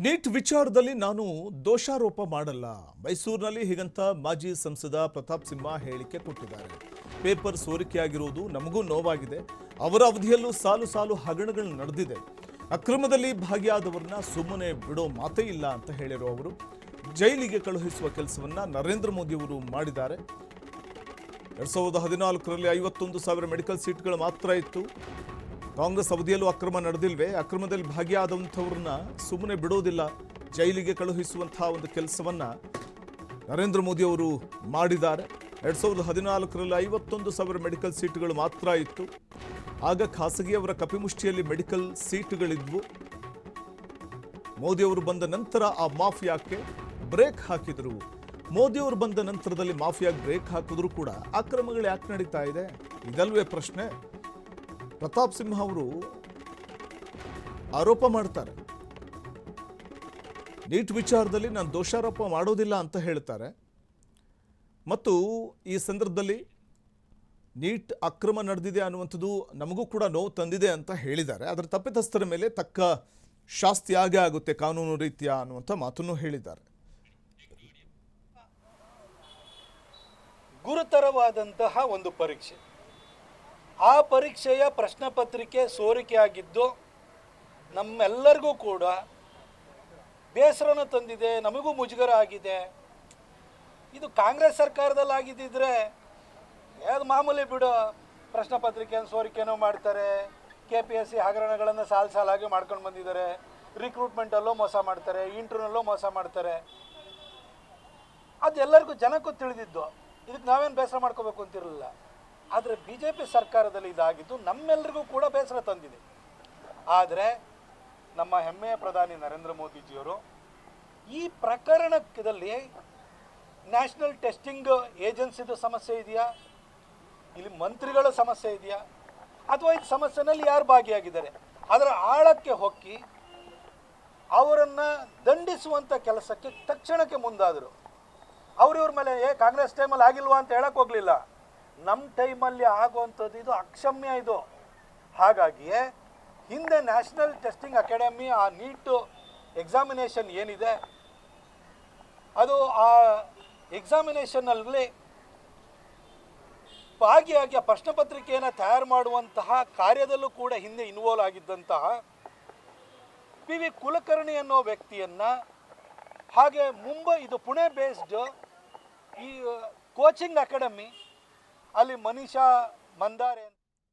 Neat ವಿಚಾರದಲ್ಲಿ ನಾನು ದೋಷಾರೋಪ ಮಾಡಲ್ಲ. ಮೈಸೂರಿನಲ್ಲಿ ಹೀಗಂತ ಮಾಜಿ ಸಂಸದ ಪ್ರತಾಪ್ ಸಿಂಹ ಹೇಳಿಕೆ ಕೊಟ್ಟಿದ್ದಾರೆ. ಪೇಪರ್ ಸೋರಿಕೆಯಾಗಿರುವುದು ನಮಗೂ ನೋವಾಗಿದೆ. ಅವರ ಅವಧಿಯಲ್ಲೂ ಸಾಲು ಸಾಲು ಹಗರಣಗಳು ನಡೆದಿದೆ. ಅಕ್ರಮದಲ್ಲಿ ಭಾಗಿಯಾದವರನ್ನ ಸುಮ್ಮನೆ ಬಿಡೋ ಮಾತೇ ಇಲ್ಲ ಅಂತ ಹೇಳಿರೋ ಅವರು ಜೈಲಿಗೆ ಕಳುಹಿಸುವ ಕೆಲಸವನ್ನ ನರೇಂದ್ರ ಮೋದಿ ಅವರು ಮಾಡಿದ್ದಾರೆ. 2014ರಲ್ಲಿ 51,000 ಮೆಡಿಕಲ್ ಸೀಟ್ಗಳು ಮಾತ್ರ ಇತ್ತು. ಕಾಂಗ್ರೆಸ್ ಅವಧಿಯಲ್ಲೂ ಅಕ್ರಮ ನಡೆದಿಲ್ವೇ? ಅಕ್ರಮದಲ್ಲಿ ಭಾಗಿಯಾದಂಥವ್ರನ್ನ ಸುಮ್ಮನೆ ಬಿಡೋದಿಲ್ಲ, ಜೈಲಿಗೆ ಕಳುಹಿಸುವಂತಹ ಒಂದು ಕೆಲಸವನ್ನ ನರೇಂದ್ರ ಮೋದಿ ಅವರು ಮಾಡಿದ್ದಾರೆ. 2014ರಲ್ಲಿ 51,000 ಮೆಡಿಕಲ್ ಸೀಟ್ಗಳು ಮಾತ್ರ ಇತ್ತು. ಆಗ ಖಾಸಗಿಯವರ ಕಪಿಮುಷ್ಟಿಯಲ್ಲಿ ಮೆಡಿಕಲ್ ಸೀಟುಗಳಿದ್ವು. ಮೋದಿ ಅವರು ಬಂದ ನಂತರ ಆ ಮಾಫಿಯಾಕ್ಕೆ ಬ್ರೇಕ್ ಹಾಕಿದರು. ಮೋದಿ ಅವರು ಬಂದ ನಂತರದಲ್ಲಿ ಮಾಫಿಯಾಗೆ ಬ್ರೇಕ್ ಹಾಕಿದ್ರು ಕೂಡ ಅಕ್ರಮಗಳು ಯಾಕೆ ನಡೀತಾ ಇದೆ? ಇದಲ್ವೇ ಪ್ರಶ್ನೆ. ಪ್ರತಾಪ್ ಸಿಂಹ ಅವರು ಆರೋಪ ಮಾಡ್ತಾರೆ, ನೀಟ್ ವಿಚಾರದಲ್ಲಿ ನಾನು ದೋಷಾರೋಪ ಮಾಡೋದಿಲ್ಲ ಅಂತ ಹೇಳ್ತಾರೆ. ಮತ್ತು ಈ ಸಂದರ್ಭದಲ್ಲಿ ನೀಟ್ ಅಕ್ರಮ ನಡೆದಿದೆ ಅನ್ನುವಂಥದ್ದು ನಮಗೂ ಕೂಡ ನೋವು ತಂದಿದೆ ಅಂತ ಹೇಳಿದ್ದಾರೆ. ಅದರ ತಪ್ಪಿತಸ್ಥರ ಮೇಲೆ ತಕ್ಕ ಶಾಸ್ತಿ ಆಗೇ ಆಗುತ್ತೆ ಕಾನೂನು ರೀತಿಯ ಅನ್ನುವಂಥ ಮಾತನ್ನು ಹೇಳಿದ್ದಾರೆ. ಗುರುತರವಾದಂತಹ ಒಂದು ಪರೀಕ್ಷೆ, ಆ ಪರೀಕ್ಷೆಯ ಪ್ರಶ್ನೆ ಪತ್ರಿಕೆ ಸೋರಿಕೆಯಾಗಿದ್ದು ನಮ್ಮೆಲ್ಲರಿಗೂ ಕೂಡ ಬೇಸರನ ತಂದಿದೆ, ನಮಗೂ ಮುಜುಗರ ಆಗಿದೆ. ಇದು ಕಾಂಗ್ರೆಸ್ ಸರ್ಕಾರದಲ್ಲಿ ಆಗಿದ್ದಿದ್ರೆ ಅದು ಮಾಮೂಲಿ ಬಿಡು, ಪ್ರಶ್ನೆ ಪತ್ರಿಕೆಯನ್ನು ಸೋರಿಕೆನೂ ಮಾಡ್ತಾರೆ, KPSC ಹಗರಣಗಳನ್ನು ಸಾಲಾಗಿ ಮಾಡ್ಕೊಂಡು ಬಂದಿದ್ದಾರೆ, ರಿಕ್ರೂಟ್ಮೆಂಟಲ್ಲೂ ಮೋಸ ಮಾಡ್ತಾರೆ, ಇಂಟರ್ವ್ಯೂನಲ್ಲೂ ಮೋಸ ಮಾಡ್ತಾರೆ. ಅದೆಲ್ಲರಿಗೂ ಜನಕ್ಕೂ ತಿಳಿದಿದ್ದು, ಇದಕ್ಕೆ ನಾವೇನು ಬೇಸರ ಮಾಡ್ಕೋಬೇಕು ಅಂತಿರಲಿಲ್ಲ. ಆದರೆ BJP ಸರ್ಕಾರದಲ್ಲಿ ಇದಾಗಿದ್ದು ನಮ್ಮೆಲ್ಲರಿಗೂ ಕೂಡ ಬೇಸರ ತಂದಿದೆ. ಆದರೆ ನಮ್ಮ ಹೆಮ್ಮೆಯ ಪ್ರಧಾನಿ ನರೇಂದ್ರ ಮೋದಿಜಿಯವರು ಈ ಪ್ರಕರಣದಲ್ಲಿ ನ್ಯಾಷನಲ್ ಟೆಸ್ಟಿಂಗ್ ಏಜೆನ್ಸಿದು ಸಮಸ್ಯೆ ಇದೆಯಾ, ಇಲ್ಲಿ ಮಂತ್ರಿಗಳ ಸಮಸ್ಯೆ ಇದೆಯಾ, ಅಥವಾ ಈ ಸಮಸ್ಯೆನಲ್ಲಿ ಯಾರು ಭಾಗಿಯಾಗಿದ್ದಾರೆ ಅದರ ಆಳಕ್ಕೆ ಹೊಕ್ಕಿ ಅವರನ್ನು ದಂಡಿಸುವಂಥ ಕೆಲಸಕ್ಕೆ ತಕ್ಷಣಕ್ಕೆ ಮುಂದಾದರು. ಅವ್ರಿವ್ರ ಮೇಲೆ ಕಾಂಗ್ರೆಸ್ ಟೈಮಲ್ಲಿ ಆಗಿಲ್ವಾ ಅಂತ ಹೇಳಕ್ಕೆ ಹೋಗಲಿಲ್ಲ. ನಮ್ಮ ಟೈಮಲ್ಲಿ ಆಗುವಂಥದ್ದು ಇದು ಅಕ್ಷಮ್ಯ. ಇದು ಹಾಗಾಗಿಯೇ ಹಿಂದೆ ನ್ಯಾಷನಲ್ ಟೆಸ್ಟಿಂಗ್ ಅಕಾಡೆಮಿ ಆ ನೀಟ್ ಎಕ್ಸಾಮಿನೇಷನ್ ಏನಿದೆ ಅದು ಆ ಎಕ್ಸಾಮಿನೇಷನ್ನಲ್ಲಿ ಭಾಗಿಯಾಗಿ ಆ ಪ್ರಶ್ನೆ ಪತ್ರಿಕೆಯನ್ನು ತಯಾರು ಮಾಡುವಂತಹ ಕಾರ್ಯದಲ್ಲೂ ಕೂಡ ಹಿಂದೆ ಇನ್ವಾಲ್ವ್ ಆಗಿದ್ದಂತಹ PV ಕುಲಕರ್ಣಿ ಅನ್ನೋ ವ್ಯಕ್ತಿಯನ್ನು, ಹಾಗೆ ಮುಂಬೈ ಇದು ಪುಣೆ ಬೇಸ್ಡ್ ಈ ಕೋಚಿಂಗ್ ಅಕಾಡೆಮಿ ಅಲ್ಲಿ ಮನೀಷಾ ಮಂದಾರೆ